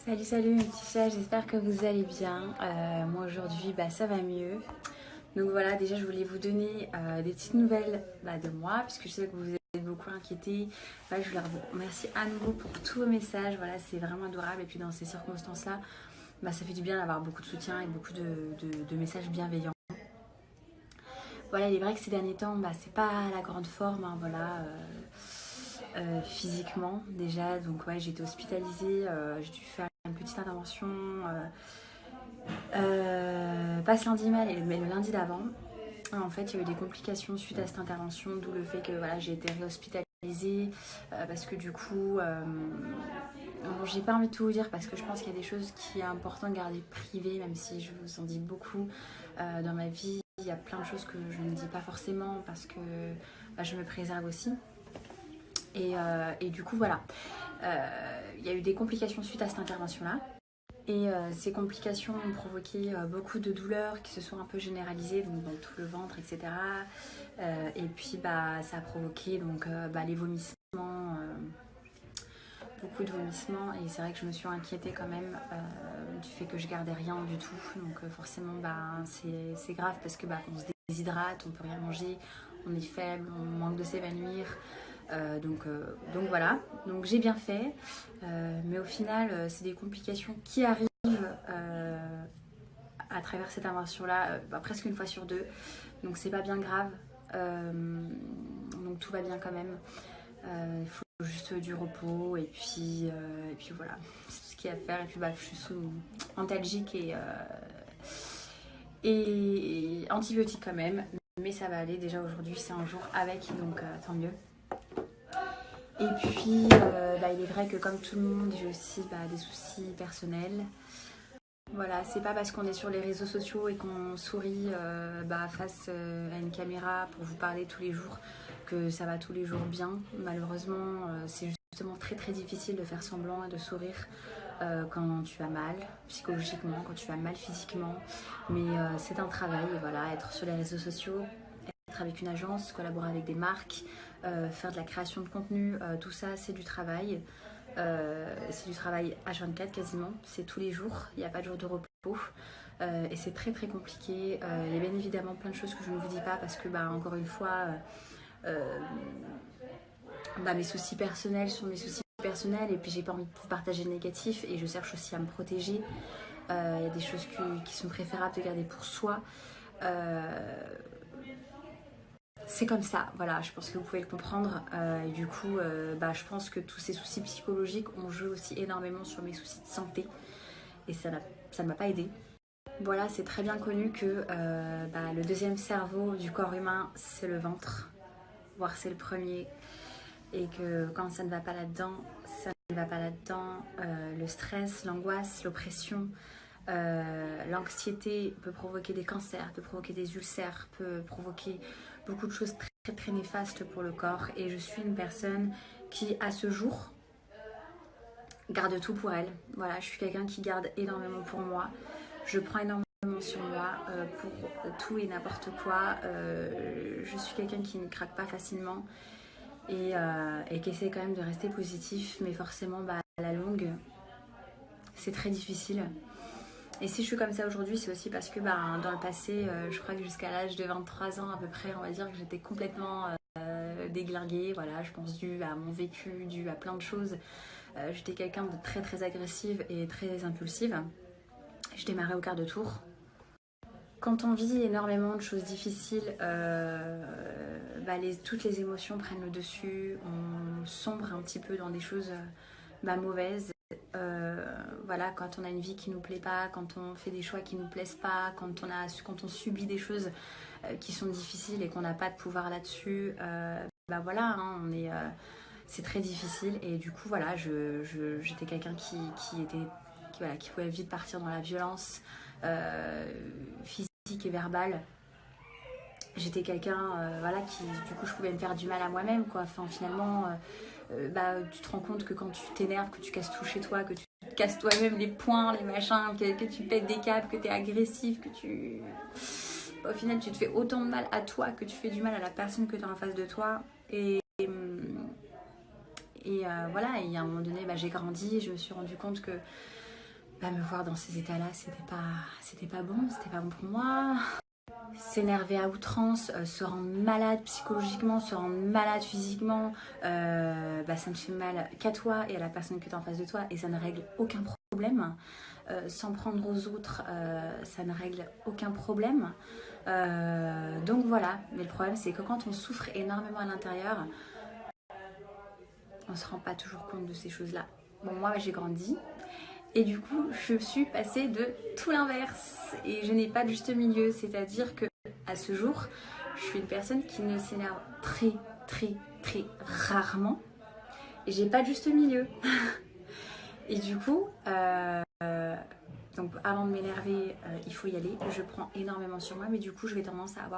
Salut, salut mes petits chats, j'espère que vous allez bien. Moi aujourd'hui ça va mieux. Donc voilà, déjà je voulais vous donner des petites nouvelles de moi, puisque je sais que vous êtes beaucoup inquiétés. Je voulais vous remercier à nouveau pour tous vos messages, voilà, c'est vraiment adorable. Et puis dans ces circonstances-là, ça fait du bien d'avoir beaucoup de soutien et beaucoup de messages bienveillants. Voilà, il est vrai que ces derniers temps, c'est pas la grande forme, hein, voilà. Physiquement déjà, donc ouais, j'ai été hospitalisée, j'ai dû faire une petite intervention pas ce lundi mais le lundi d'avant. En fait il y a eu des complications suite à cette intervention, d'où le fait que voilà, j'ai été réhospitalisée parce que du coup bon, j'ai pas envie de tout vous dire parce que je pense qu'il y a des choses qui est important de garder privées, même si je vous en dis beaucoup dans ma vie. Il y a plein de choses que je ne dis pas forcément parce que je me préserve aussi. Et du coup, voilà. Il y a eu des complications suite à cette intervention-là. Et ces complications ont provoqué beaucoup de douleurs qui se sont un peu généralisées, donc dans tout le ventre, etc. Et puis, ça a provoqué donc, les vomissements, beaucoup de vomissements. Et c'est vrai que je me suis inquiétée quand même du fait que je gardais rien du tout. Donc forcément, c'est grave parce que on se déshydrate, on peut rien manger, on est faible, on manque de s'évanouir. Donc voilà, donc j'ai bien fait, mais au final c'est des complications qui arrivent à travers cette intervention-là, presque une fois sur deux, donc c'est pas bien grave, donc tout va bien quand même. Il faut juste du repos et puis voilà, c'est tout ce qu'il y a à faire. Et puis je suis sous antalgique et antibiotiques quand même, mais ça va aller. Déjà aujourd'hui c'est un jour avec, donc tant mieux. Et puis, il est vrai que comme tout le monde, j'ai aussi des soucis personnels. Voilà, c'est pas parce qu'on est sur les réseaux sociaux et qu'on sourit face à une caméra pour vous parler tous les jours que ça va tous les jours bien. Malheureusement, c'est justement très très difficile de faire semblant et de sourire quand tu vas mal psychologiquement, quand tu vas mal physiquement. Mais c'est un travail, et voilà, être sur les réseaux sociaux, être avec une agence, collaborer avec des marques, faire de la création de contenu, tout ça c'est du travail. C'est du travail H24 quasiment, c'est tous les jours, il n'y a pas de jour de repos. Et c'est très très compliqué. Il y a bien évidemment plein de choses que je ne vous dis pas parce que encore une fois mes soucis personnels sont mes soucis personnels et puis j'ai pas envie de vous partager le négatif et je cherche aussi à me protéger. Il y a des choses qui sont préférables de garder pour soi. C'est comme ça, voilà, je pense que vous pouvez le comprendre. Et du coup, je pense que tous ces soucis psychologiques ont joué aussi énormément sur mes soucis de santé. Et ça ne m'a pas aidée. Voilà, c'est très bien connu que le deuxième cerveau du corps humain, c'est le ventre, voire c'est le premier. Et que quand ça ne va pas là-dedans, ça ne va pas là-dedans. Le stress, l'angoisse, l'oppression, l'anxiété peut provoquer des cancers, peut provoquer des ulcères, peut provoquer beaucoup de choses très, très, très néfastes pour le corps. Et je suis une personne qui, à ce jour, garde tout pour elle. Voilà, je suis quelqu'un qui garde énormément pour moi. Je prends énormément sur moi pour tout et n'importe quoi. Je suis quelqu'un qui ne craque pas facilement et qui essaie quand même de rester positif. Mais forcément, à la longue, c'est très difficile. Et si je suis comme ça aujourd'hui, c'est aussi parce que dans le passé, je crois que jusqu'à l'âge de 23 ans à peu près, on va dire que j'étais complètement déglinguée. Voilà, je pense dû à mon vécu, dû à plein de choses. J'étais quelqu'un de très très agressive et très impulsive. Je démarrais au quart de tour. Quand on vit énormément de choses difficiles, toutes les émotions prennent le dessus. On sombre un petit peu dans des choses mauvaises. Voilà, quand on a une vie qui nous plaît pas, quand on fait des choix qui nous plaisent pas, quand on subit des choses qui sont difficiles et qu'on n'a pas de pouvoir là-dessus, voilà, hein, c'est très difficile. Et du coup, voilà, j'étais quelqu'un qui pouvait vite partir dans la violence physique et verbale. J'étais quelqu'un qui, du coup, je pouvais me faire du mal à moi-même, quoi. Enfin, finalement, tu te rends compte que quand tu t'énerves, que tu casses tout chez toi, que tu te casses toi-même les poings, les machins, que tu pètes des câbles, que tu es agressif, que tu... Au final, tu te fais autant de mal à toi que tu fais du mal à la personne que tu as en face de toi. Et voilà, et à un moment donné, j'ai grandi et je me suis rendu compte que me voir dans ces états-là, c'était pas bon pour moi. S'énerver à outrance, se rendre malade psychologiquement, se rendre malade physiquement, ça ne fait mal qu'à toi et à la personne que tu as en face de toi et ça ne règle aucun problème. S'en prendre aux autres, ça ne règle aucun problème. Donc voilà, mais le problème c'est que quand on souffre énormément à l'intérieur, on ne se rend pas toujours compte de ces choses-là. Bon, moi j'ai grandi et du coup je suis passée de tout l'inverse et je n'ai pas de juste milieu, c'est-à-dire que à ce jour, je suis une personne qui ne s'énerve très rarement et j'ai pas de juste milieu. Et du coup, donc avant de m'énerver, il faut y aller. Je prends énormément sur moi, mais du coup, je vais tendance à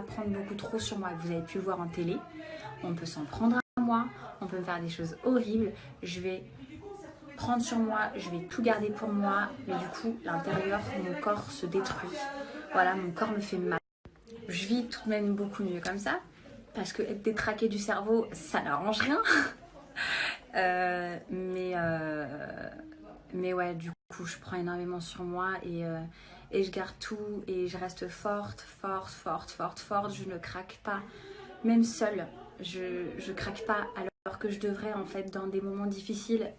prendre beaucoup trop sur moi. Vous avez pu le voir en télé, on peut s'en prendre à moi, on peut me faire des choses horribles. Je vais prendre sur moi, je vais tout garder pour moi, mais du coup, l'intérieur, mon corps se détruit. Voilà, mon corps me fait mal. Je vis tout de même beaucoup mieux comme ça, parce que être détraqué du cerveau, ça n'arrange rien. Mais ouais, du coup, je prends énormément sur moi et je garde tout et je reste forte. Je ne craque pas, même seule. Je craque pas alors que je devrais en fait dans des moments difficiles.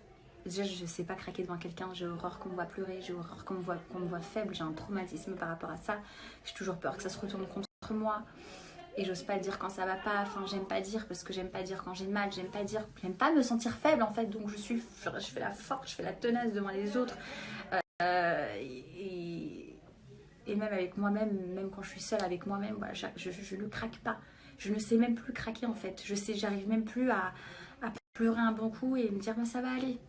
Déjà, je sais pas craquer devant quelqu'un, j'ai horreur qu'on me voit pleurer, j'ai horreur qu'on me voit faible, j'ai un traumatisme par rapport à ça. J'ai toujours peur que ça se retourne contre moi. Et j'ose pas dire quand ça va pas, enfin j'aime pas dire parce que j'aime pas dire quand j'ai mal, j'aime pas me sentir faible en fait, donc je fais la forte, je fais la tenace devant les autres. Et même avec moi-même, même quand je suis seule avec moi-même, voilà, je ne craque pas. Je ne sais même plus craquer en fait. J'arrive même plus à pleurer un bon coup et me dire bah, ça va aller.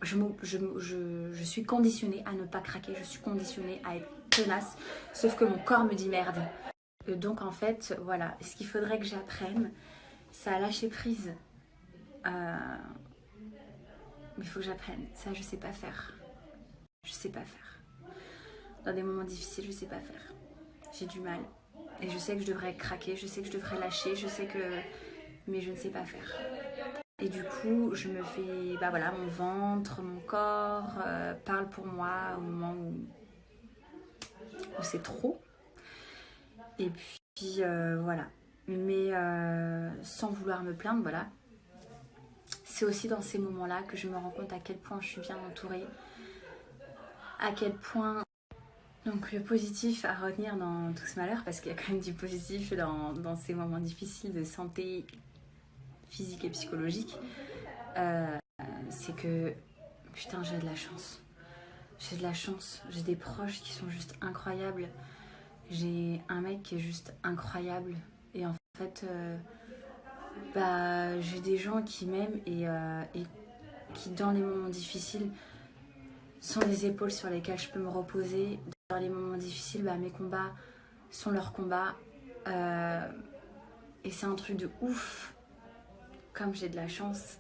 Je suis conditionnée à ne pas craquer, je suis conditionnée à être tenace, sauf que mon corps me dit merde. Donc en fait, voilà, ce qu'il faudrait que j'apprenne, c'est à lâcher prise. Mais il faut que j'apprenne. Ça, je sais pas faire. Je sais pas faire. Dans des moments difficiles, je sais pas faire. J'ai du mal. Et je sais que je devrais craquer, je sais que je devrais lâcher, je sais que... Mais je ne sais pas faire. Et du coup, je me fais... Bah voilà, mon ventre, mon corps parle pour moi au moment où c'est trop. Et puis voilà. Mais sans vouloir me plaindre, voilà. C'est aussi dans ces moments-là que je me rends compte à quel point je suis bien entourée. À quel point... Donc le positif à retenir dans tout ce malheur, parce qu'il y a quand même du positif dans ces moments difficiles de santé physique et psychologique, c'est que putain j'ai de la chance. J'ai de la chance, j'ai des proches qui sont juste incroyables. J'ai un mec qui est juste incroyable. Et en fait, j'ai des gens qui m'aiment et qui dans les moments difficiles sont des épaules sur lesquelles je peux me reposer. Dans les moments difficiles, mes combats sont leurs combats. Et c'est un truc de ouf. Comme j'ai de la chance.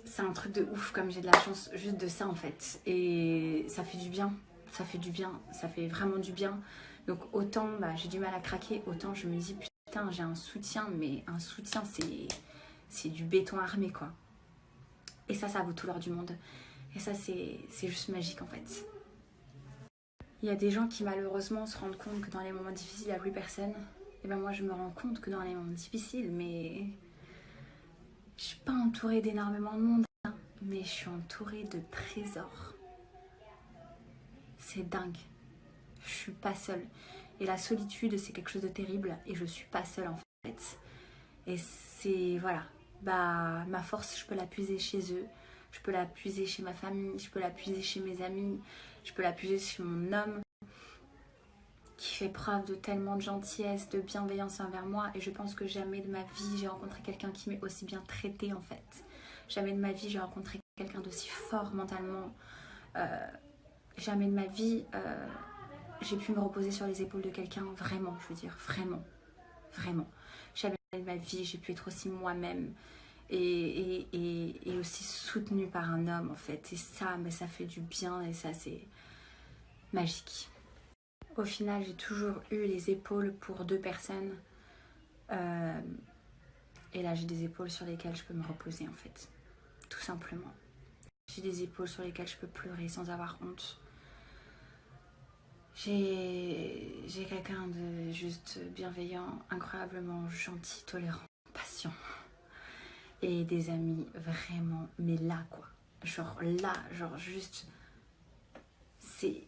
C'est un truc de ouf comme j'ai de la chance juste de ça en fait. Et ça fait du bien. Ça fait du bien. Ça fait vraiment du bien. Donc autant j'ai du mal à craquer, autant je me dis putain j'ai un soutien. Mais un soutien c'est du béton armé quoi. Et ça vaut tout l'or du monde. Et ça c'est juste magique en fait. Il y a des gens qui malheureusement se rendent compte que dans les moments difficiles il n'y a plus personne. Et moi je me rends compte que dans les moments difficiles, mais je suis pas entourée d'énormément de monde, hein, mais je suis entourée de trésors. C'est dingue. Je suis pas seule. Et la solitude c'est quelque chose de terrible et je suis pas seule en fait. Et c'est voilà. Ma force je peux la puiser chez eux. Je peux la puiser chez ma famille, je peux la puiser chez mes amis, je peux la puiser chez mon homme qui fait preuve de tellement de gentillesse, de bienveillance envers moi. Et je pense que jamais de ma vie j'ai rencontré quelqu'un qui m'ait aussi bien traité en fait. Jamais de ma vie j'ai rencontré quelqu'un d'aussi fort mentalement. Jamais de ma vie j'ai pu me reposer sur les épaules de quelqu'un, vraiment, je veux dire, vraiment. Jamais de ma vie j'ai pu être aussi moi-même. Et aussi soutenue par un homme en fait. Et ça, ça fait du bien et ça c'est magique. Au final, j'ai toujours eu les épaules pour 2 personnes. Et là, j'ai des épaules sur lesquelles je peux me reposer en fait. Tout simplement. J'ai des épaules sur lesquelles je peux pleurer sans avoir honte. J'ai quelqu'un de juste bienveillant, incroyablement gentil, tolérant, patient. Et des amis vraiment, mais là quoi. Genre là, genre juste... C'est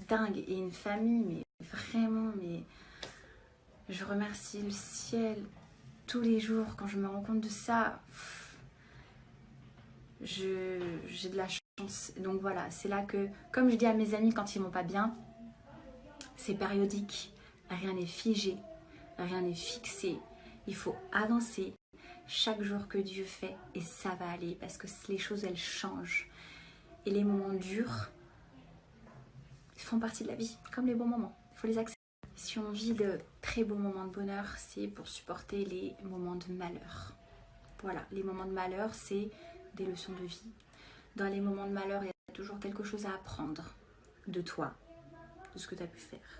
dingue. Et une famille, mais vraiment, mais... Je remercie le ciel tous les jours quand je me rends compte de ça. J'ai de la chance. Donc voilà, c'est là que, comme je dis à mes amis quand ils vont pas bien, c'est périodique. Rien n'est figé, rien n'est fixé. Il faut avancer chaque jour que Dieu fait et ça va aller parce que les choses elles changent. Et les moments durs, ils font partie de la vie, comme les bons moments. Il faut les accepter. Si on vit de très beaux moments de bonheur, c'est pour supporter les moments de malheur. Voilà, les moments de malheur, c'est des leçons de vie. Dans les moments de malheur, il y a toujours quelque chose à apprendre de toi, de ce que tu as pu faire,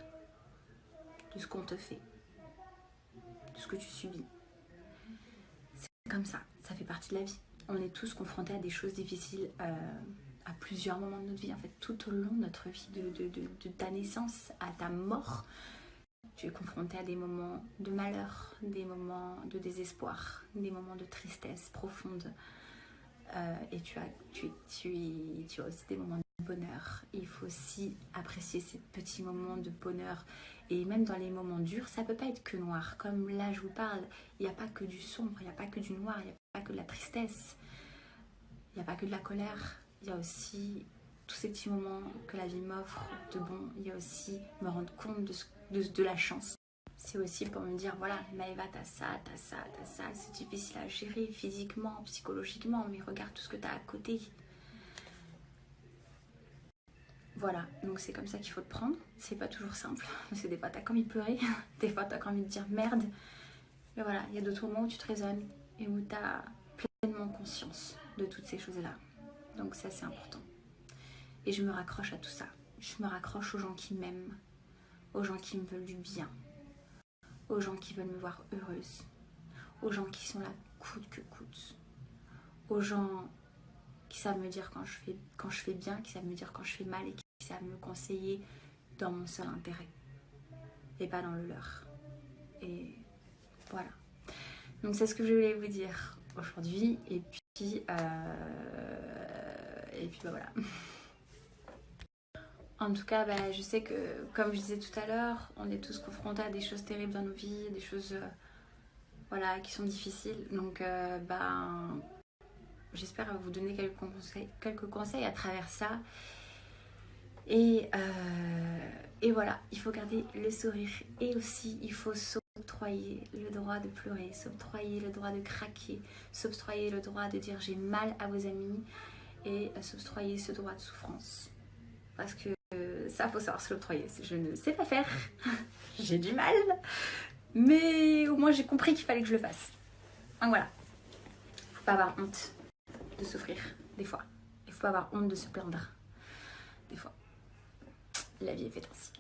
de ce qu'on te fait, de ce que tu subis. C'est comme ça fait partie de la vie. On est tous confrontés à des choses difficiles à plusieurs moments de notre vie. En fait, tout au long de notre vie, de ta naissance à ta mort, tu es confronté à des moments de malheur, des moments de désespoir, des moments de tristesse profonde. Et tu as aussi des moments de bonheur. Il faut aussi apprécier ces petits moments de bonheur. Et même dans les moments durs, ça ne peut pas être que noir. Comme là, je vous parle, il n'y a pas que du sombre, il n'y a pas que du noir, il n'y a pas que de la tristesse, il n'y a pas que de la colère. Il y a aussi tous ces petits moments que la vie m'offre de bon. Il y a aussi me rendre compte de la chance. C'est aussi pour me dire, voilà, Maëva, t'as ça, c'est difficile à gérer physiquement, psychologiquement, mais regarde tout ce que t'as à côté. Voilà, donc c'est comme ça qu'il faut le prendre. C'est pas toujours simple, parce que des fois t'as qu'envie de pleurer, des fois t'as qu'envie de dire merde. Mais voilà, il y a d'autres moments où tu te raisonnes et où t'as pleinement conscience de toutes ces choses-là. Donc ça, c'est important. Et je me raccroche à tout ça. Je me raccroche aux gens qui m'aiment, aux gens qui me veulent du bien, aux gens qui veulent me voir heureuse, aux gens qui sont là coûte que coûte, aux gens qui savent me dire quand je fais bien, qui savent me dire quand je fais mal et qui savent me conseiller dans mon seul intérêt et pas dans le leur. Et voilà. Donc c'est ce que je voulais vous dire aujourd'hui et puis bah voilà. En tout cas, bah, je sais que, comme je disais tout à l'heure, on est tous confrontés à des choses terribles dans nos vies, des choses voilà, qui sont difficiles. Donc, j'espère vous donner quelques conseils à travers ça. Et voilà, il faut garder le sourire. Et aussi, il faut s'octroyer le droit de pleurer, s'octroyer le droit de craquer, s'octroyer le droit de dire j'ai mal à vos amis et s'octroyer ce droit de souffrance. Parce que ça, faut savoir se l'octroyer. Je ne sais pas faire, j'ai du mal, mais au moins j'ai compris qu'il fallait que je le fasse. Donc voilà, faut pas avoir honte de souffrir des fois. Il faut pas avoir honte de se plaindre des fois. La vie est faite ainsi.